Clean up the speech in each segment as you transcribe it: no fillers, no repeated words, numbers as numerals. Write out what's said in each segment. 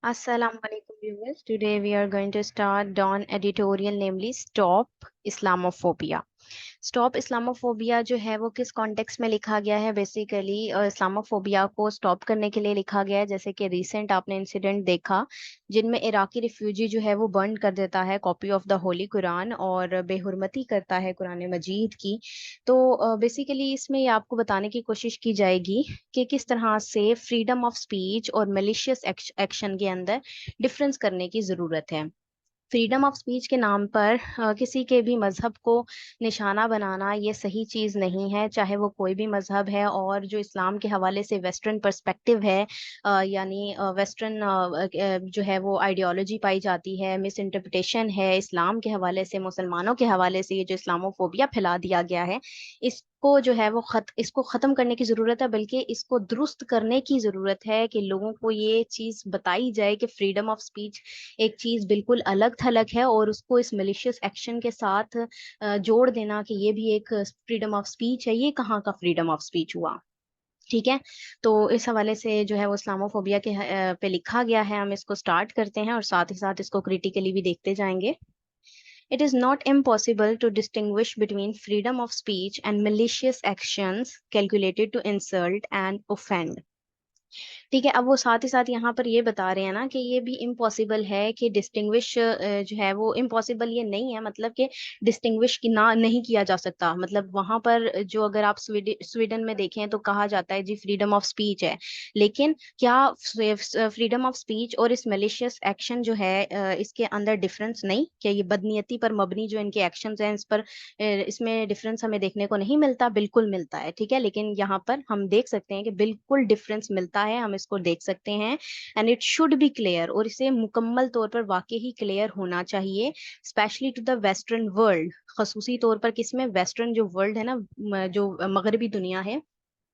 Assalamu alaikum viewers. Today we are going to start on editorial namely Stop Islamophobia. Stop Islamophobia जो है वो किस context में लिखा गया है? बेसिकली इस्लामोफोबिया को स्टॉप करने के लिए लिखा गया है। जैसे कि रिसेंट आपने इंसिडेंट देखा जिनमें इराकी रिफ्यूजी जो है वो बर्न कर देता है copy of the holy Quran और बेहुरमती करता है कुरान मजीद की। तो बेसिकली इसमें ये आपको बताने की कोशिश की जाएगी कि किस तरह से फ्रीडम ऑफ स्पीच और मलिशियस एक्शन के अंदर डिफरेंस करने की ज़रूरत है। फ्रीडम ऑफ स्पीच के नाम पर किसी के भी मजहब को निशाना बनाना ये सही चीज़ नहीं है, चाहे वो कोई भी मजहब है। और जो इस्लाम के हवाले से वेस्टर्न पर्सपेक्टिव है, यानी वेस्टर्न जो है वो आइडियोलॉजी पाई जाती है, मिस इंटरप्रिटेशन है इस्लाम के हवाले से, मुसलमानों के हवाले से ये जो इस्लामोफोबिया फैला दिया गया है, इसको जो है वो इसको ख़त्म करने की ज़रूरत है, बल्कि इसको दुरुस्त करने की ज़रूरत है कि लोगों को ये चीज़ बताई जाए कि फ्रीडम ऑफ स्पीच एक चीज बिल्कुल अलग थलग है, और उसको इस मिलिशियस एक्शन के साथ जोड़ देना कि ये भी एक फ्रीडम ऑफ स्पीच है, ये कहाँ का फ्रीडम ऑफ स्पीच हुआ? ठीक है। तो इस हवाले से जो है वो इस्लामोफोबिया के पे लिखा गया है। हम इसको स्टार्ट करते हैं और साथ ही साथ इसको क्रिटिकली भी देखते जाएंगे। It is not impossible to distinguish between freedom of speech and malicious actions calculated to insult and offend. ठीक है। अब वो साथ ही साथ यहाँ पर ये बता रहे हैं ना कि ये भी इम्पॉसिबल है कि डिस्टिंग्विश जो है वो इम्पॉसिबल ये नहीं है, मतलब कि डिस्टिंग्विश की ना नहीं किया जा सकता। मतलब वहां पर जो अगर आप स्वीडन में देखें तो कहा जाता है जी फ्रीडम ऑफ स्पीच है, लेकिन क्या फ्रीडम ऑफ स्पीच और इस मलिशियस एक्शन जो है इसके अंदर डिफरेंस नहीं? क्या ये बदनीयती पर मबनी जो इनके एक्शंस हैं इस पर इसमें डिफरेंस हमें देखने को नहीं मिलता? बिल्कुल मिलता है। ठीक है, लेकिन यहाँ पर हम देख सकते हैं कि बिल्कुल डिफरेंस मिलता है, हम इसको देख सकते हैं। And it should be clear, और इसे मुकम्मल तौर पर वाकई ही क्लियर होना चाहिए, specially to the western world. खसूसी तौर पर किसमें? वेस्टर्न जो वर्ल्ड है ना, जो मगरबी दुनिया है,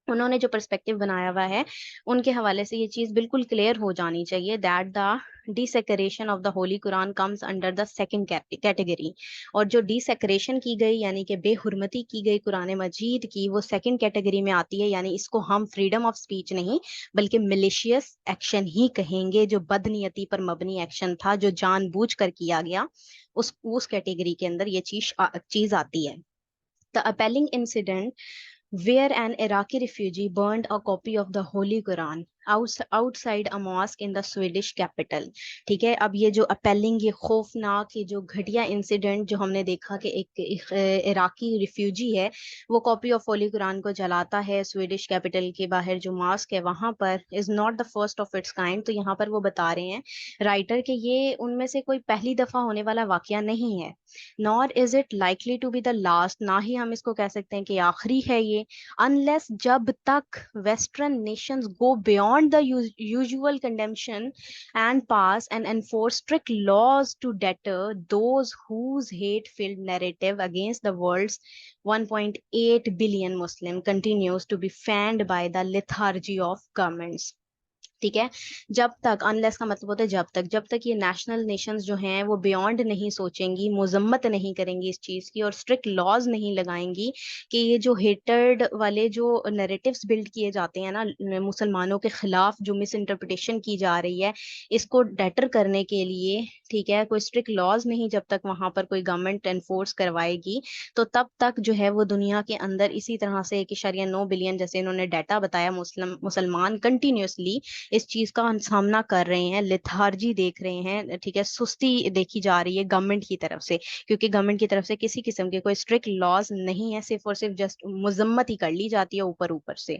उन्होंने जो पर्सपेक्टिव बनाया हुआ है उनके हवाले से ये चीज बिल्कुल क्लियर हो जानी चाहिए that the desecration of the holy Quran comes under the second category. और जो डिसेक्रेशन की गई यानी कि बेहुरमती की गई कुरान मजीद की, वो सेकंड कैटेगरी में आती है। यानी इसको हम फ्रीडम ऑफ स्पीच नहीं बल्कि मिलिशियस एक्शन ही कहेंगे, जो बदनीयती पर मबनी एक्शन था, जो जानबूझकर किया गया, उस कैटेगरी के अंदर ये चीज आती है। The appealing incident where an Iraqi refugee burned a copy of the Holy Quran outside a mosque in the Swedish capital। ठीक है। अब ये जो अपेलिंग, ये खौफनाक, ये जो घटिया इंसिडेंट जो हमने देखा कि एक इराकी रिफ्यूजी है, वो कॉपी ऑफ होली कुरान को जलाता है स्वीडिश कैपिटल के बाहर जो मॉस्क है वहां पर, is not the first of its kind. तो यहाँ पर वो बता रहे हैं राइटर कि ये उनमें से कोई पहली दफा होने वाला वाकया नहीं है, nor is it likely to be the last, ना ही हम इसको कह सकते हैं कि आखिरी है ये, अनलेस जब तक western nations go beyond the usual condemnation and pass and enforce strict laws to deter those whose hate-filled narrative against the world's 1.8 billion Muslim continues to be fanned by the lethargy of governments। ठीक है। जब तक, unless का मतलब होता है जब तक ये नेशनल नेशंस जो हैं वो बियॉन्ड नहीं सोचेंगी, मुजम्मत नहीं करेंगी इस चीज की, और स्ट्रिक्ट लॉज नहीं लगाएंगी कि ये जो हेटर्ड वाले जो नैरेटिव्स बिल्ड किए जाते हैं ना मुसलमानों के खिलाफ, जो मिस इंटरप्रिटेशन की जा रही है, इसको डेटर करने के लिए, ठीक है, कोई स्ट्रिक्ट लॉज नहीं जब तक वहां पर कोई गवर्नमेंट एनफोर्स करवाएगी, तो तब तक जो है वो दुनिया के अंदर इसी तरह से 1.9 बिलियन, जैसे इन्होंने डाटा बताया, मुसलमान कंटिन्यूसली इस चीज का सामना कर रहे हैं, लिथार्जी देख रहे हैं, ठीक है, सुस्ती देखी जा रही है गवर्नमेंट की तरफ से, क्योंकि गवर्नमेंट की तरफ से किसी किस्म के कोई स्ट्रिक्ट लॉज नहीं है, सिर्फ और सिर्फ जस्ट मुजम्मत ही कर ली जाती है ऊपर ऊपर से।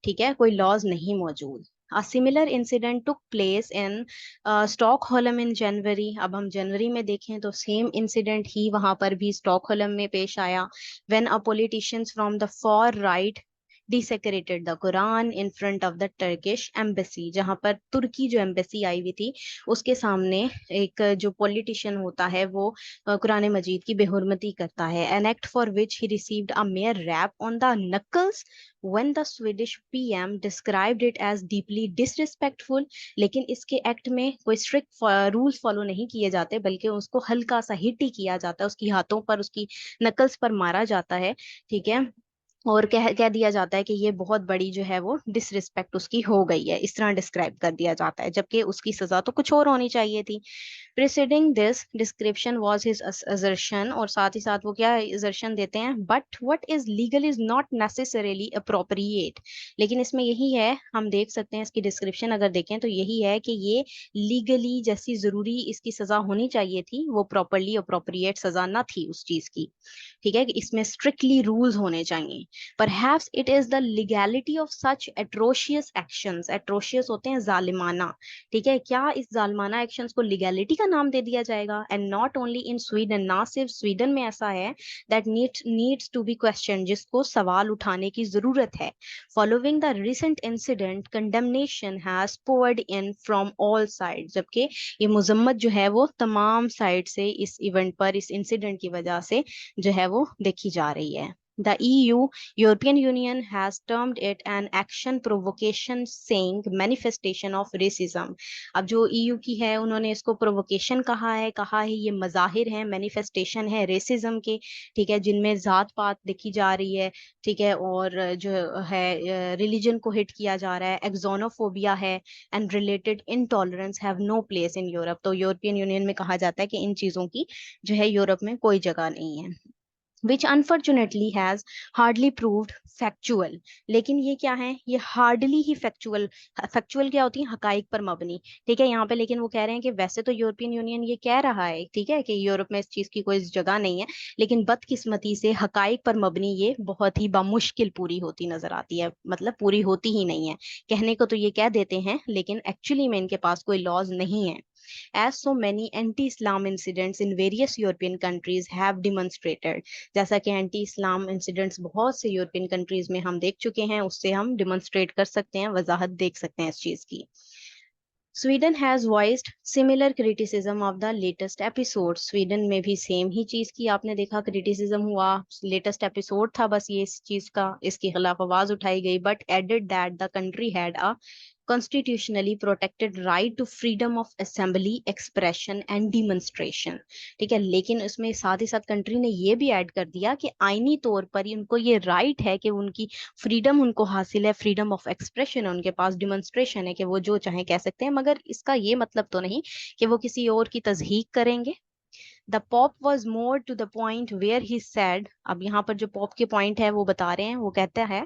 ठीक है, कोई लॉज नहीं मौजूद। A similar incident took place in स्टॉकहोलम इन जनवरी। अब हम जनवरी में देखें तो सेम इंसिडेंट ही वहां पर भी स्टॉकहोलम में पेश आया, when a politicians from the far right desecrated the Quran in front of the Turkish embassy। जहां पर तुर्की जो एम्बेसी आई हुई थी उसके सामने एक जो पॉलिटिशियन होता है वो कुरान मजीद की बेहुरमती करता है, an act for which he received a mere rap on the knuckles when the Swedish PM described it as deeply disrespectful। लेकिन इसके एक्ट में कोई स्ट्रिक्ट रूल्स फॉलो नहीं किए जाते, बल्कि उसको हल्का सा हिट ही किया जाता है, उसकी हाथों पर, उसकी नकल्स पर मारा जाता है। ठीक है। और कह दिया जाता है कि ये बहुत बड़ी जो है वो डिसरिस्पेक्ट उसकी हो गई है, इस तरह डिस्क्राइब कर दिया जाता है, जबकि उसकी सजा तो कुछ और होनी चाहिए थी। Preceding this description was his assertion, और साथ ही साथ वो क्या assertion देते हैं, but what is legal is not necessarily appropriate। लेकिन इसमें यही है, हम देख सकते हैं इसकी डिस्क्रिप्शन अगर देखें तो यही है कि ये लीगली जैसी जरूरी इसकी सजा होनी चाहिए थी, वो प्रॉपरली अप्रोप्रिएट सजा ना थी उस चीज की। ठीक है, कि इसमें स्ट्रिक्टली रूल्स होने चाहिए। Perhaps it is the legality of such atrocious actions, atrocious होते हैं जालिमाना। ठीक है, क्या इस जालिमाना एक्शंस को लीगैलिटी का नाम दे दिया जाएगा? And not only in Sweden, ना सिर्फ स्वीडन में ऐसा है, that needs to be question, जिसको सवाल उठाने की जरूरत है। Following the recent incident condemnation has poured in from all side, जबकि ये मजम्मत जो है वो तमाम साइड से इस इवेंट पर, इस इंसिडेंट की वजह से जो है वो देखी जा रही है। The EU, European Union has termed it an action provocation, saying manifestation of racism। अब जो EU की है उन्होंने इसको प्रोवोकेशन कहा है ये मज़ाहिर हैं, मैनिफेस्टेशन है रेसिज्म के। ठीक है, जिनमें जात पात देखी जा रही है। ठीक है, और जो है रिलीजन को हिट किया जा रहा है, एक्सोनोफोबिया है, and related intolerance have no place in Europe. तो यूरोपियन यूनियन में कहा जाता है कि इन चीज़ों की जो है यूरोप में कोई जगह नहीं है, which unfortunately has hardly proved factual। लेकिन ये क्या है, ये हार्डली ही फैक्चुअल, फैक्चुअल क्या होती है, हकाइक पर मबनी। ठीक है, यहाँ पे लेकिन वो कह रहे हैं कि वैसे तो यूरोपियन यूनियन ये कह रहा है, ठीक है, कि यूरोप में इस चीज की कोई जगह नहीं है, लेकिन बदकिस्मती से हकाइक पर मबनी ये बहुत ही बामुश्किल पूरी होती नजर आती है, मतलब पूरी होती ही नहीं है। कहने को तो ये कह देते हैं, लेकिन एक्चुअली में इनके पास कोई लॉज नहीं है। As so many anti-Islam incidents in various European countries have demonstrated, जैसा कि एंटी इस्लाम इंसिडेंट्स बहुत से यूरोपियन कंट्रीज में हम देख चुके हैं, उससे हम डिमॉन्स्ट्रेट कर सकते हैं, वजाहत देख सकते हैं इस चीज की। Sweden has voiced similar criticism of the latest episode. Sweden में भी सेम ही चीज की आपने देखा, क्रिटिसिज्म हुआ, लेटेस्ट एपिसोड था बस ये इस चीज का, इसके खिलाफ आवाज उठाई गई, but added that the country had a constitutionally protected right to freedom of assembly, expression and demonstration। ठीक है, लेकिन उसमें साथ ही साथ कंट्री ने ये भी ऐड कर दिया कि आईनी तौर पर ही उनको ये राइट है कि उनकी फ्रीडम उनको हासिल है, फ्रीडम ऑफ एक्सप्रेशन है उनके पास, डिमॉन्स्ट्रेशन है कि वो जो चाहे कह सकते हैं, मगर इसका ये मतलब तो नहीं कि वो किसी और की तजहीक करेंगे। The pope was more to the point where he said. अब यहाँ पर जो पॉप के पॉइंट है वो बता रहे हैं, वो कहता है,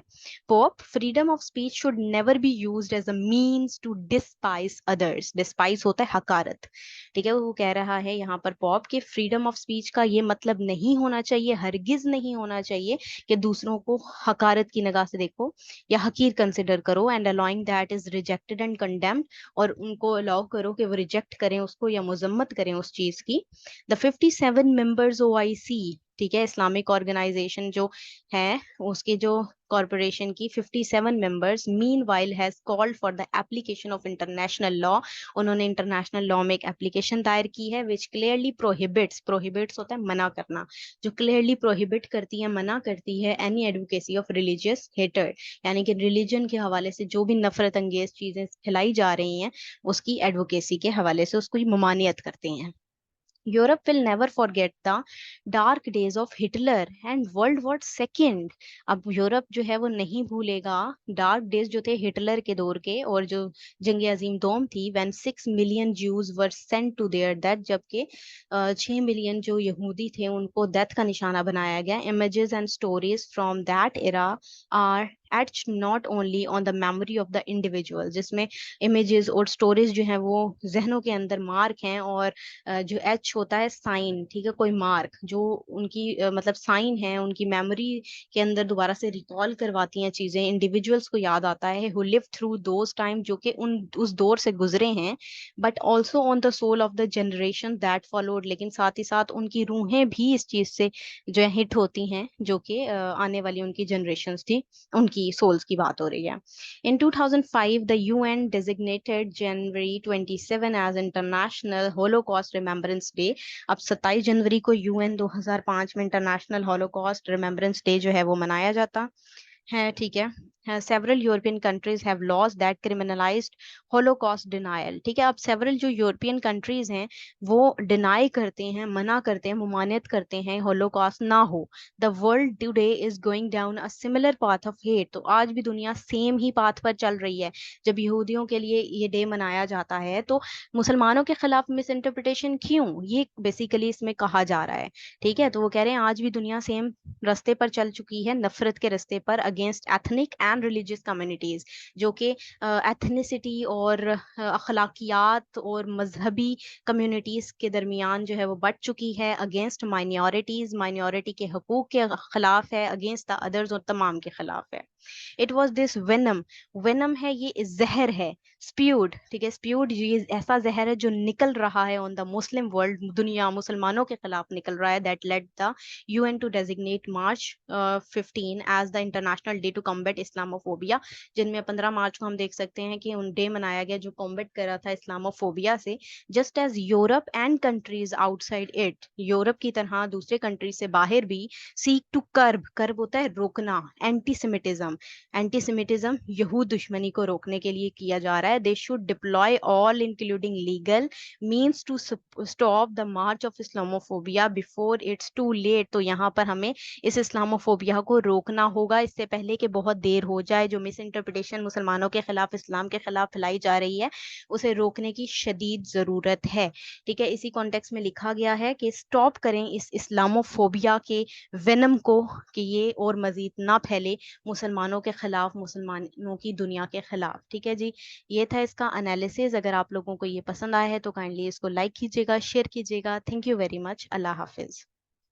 pope, freedom of speech should never be used as a means to despise others. Despise होता है हकारत। ठीक है, वो कह रहा है यहाँ पर पॉप के फ्रीडम ऑफ स्पीच का ये मतलब नहीं होना चाहिए, हरगिज नहीं होना चाहिए कि दूसरों को हकारत की निगाह से देखो या हकीर कंसिडर करो, and allowing that is rejected and condemned, और उनको अलाउ करो कि वो रिजेक्ट करें उसको या मजम्मत करें उस चीज की। द 57 मेंबर्स OIC, ठीक है, इस्लामिक ऑर्गेनाइजेशन जो है, उसके जो कॉरपोरेशन की 57 members mean while has called for the application of international law. उन्होंने इंटरनेशनल लॉ में एक एप्लीकेशन दायर की है, विच क्लियरली प्रोहिबिट्स, प्रोहिबिट्स होता है मना करना, जो क्लियरली प्रोहिबिट करती है, मना करती है, any advocacy of religious hatred, यानी कि रिलीजन के हवाले से जो भी नफरत अंगेज चीजें फैलाई जा रही हैं, उसकी एडवोकेसी के हवाले से उसको ममानियत करते हैं। Europe will never forget the dark days of Hitler and world war second. अब यूरोप जो है वो नहीं भूलेगा डार्क डेज जो थे हिटलर के दौर के, और जो जंग अजीम दोम थी, when 6 million Jews were sent to their death, जबकि 6 मिलियन जो यहूदी थे उनको डेथ का निशाना बनाया गया। Images and stories from that era are etched not only on the memory of the individual, जिसमें इमेजेस और स्टोरीज जो हैं वो जहनों के अंदर मार्क हैं, और जो एच होता है साइन, ठीक है, कोई मार्क जो उनकी मतलब साइन है, उनकी मेमोरी के अंदर दोबारा से रिकॉल करवाती हैं चीजें, इंडिविजुअल्स को याद आता है who live through those time, जो कि उस दौर से गुजरे हैं, but also on the soul of the generation that followed. लेकिन साथ ही साथ उनकी रूहें भी इस चीज से जो है हिट होती हैं, जो कि आने वाली उनकी जनरेशन थी, उनकी सोल्स की बात हो रही है। In 2005, the UN designated January 27 as International Holocaust Remembrance Day। अब 27 जनवरी को UN 2005 में इंटरनेशनल हॉलोकॉस्ट रिमेम्बरेंस डे जो है वो मनाया जाता है। ठीक है, several European countries have laws that criminalized Holocaust denial. ठीक है, अब several जो यूरोपियन कंट्रीज हैं वो डिनाई करते हैं, मना करते हैं, मुमानियत करते हैं होलोकॉस्ट ना हो. The world today is going down a similar path of hate. तो आज भी दुनिया सेम ही पाथ पर चल रही है. जब यहूदियों के लिए ये डे मनाया जाता है तो मुसलमानों के खिलाफ मिस इंटरप्रिटेशन क्यों, ये बेसिकली इसमें कहा जा रहा है. ठीक है, तो वो कह रहे हैं आज भी दुनिया सेम रास्ते पर चल चुकी है, नफरत के रास्ते पर against ethnic and religious communities, जो कि एथनिसिटी और अखलाकियात और मजहबी कम्युनिटीज के दरमियान जो है वो बढ़ चुकी है, अगेंस्ट माइनॉरिटीज, माइनॉरिटी के हकूक के खिलाफ है, अगेंस्ट द अदर्स और तमाम के खिलाफ है. It was this venom, venom है ये जहर है, स्प्यूड. ठीक है, स्प्यूड ये ऐसा जहर है जो निकल रहा है ऑन द मुस्लिम वर्ल्ड, दुनिया मुसलमानों के खिलाफ निकल रहा है. That led the UN to designate March 15 as the International Day to Combat Islamophobia, जिनमें 15 मार्च को हम देख सकते हैं कि उन डे मनाया गया जो कॉम्बेट कर रहा था इस्लामोफोबिया से. Just as Europe and countries outside it, Europe की तरह दूसरे कंट्रीज से बाहर भी सीक टू कर्ब, कर्ब होता है रोकना, एंटीसेमिटिज्म, एंटीसेमिटिज्म यहूद दुश्मनी को रोकने के लिए किया जा रहा है. They should deploy all including legal means to stop the march of Islamophobia before it's too late. तो यहाँ पर हमें इस इस्लामोफोबिया को रोकना होगा इससे पहले कि बहुत देर हो जाए. जो मिस इंटरप्रिटेशन मुसलमानों के खिलाफ, इस्लाम के खिलाफ फैलाई जा रही है, उसे रोकने की शदीद जरूरत है. ठीक है, इसी कॉन्टेक्स्ट में लिखा गया है कि स्टॉप करें इस इस्लामोफोबिया के वेनम को, कि ये और मजीद ना फैले मुसलमानों के खिलाफ, मुसलमानों की दुनिया के खिलाफ. ठीक है जी, ये था इसका एनालिसिस. अगर आप लोगों को ये पसंद आया है तो काइंडली इसको लाइक कीजिएगा, शेयर कीजिएगा. Thank you very much. Allah Hafiz.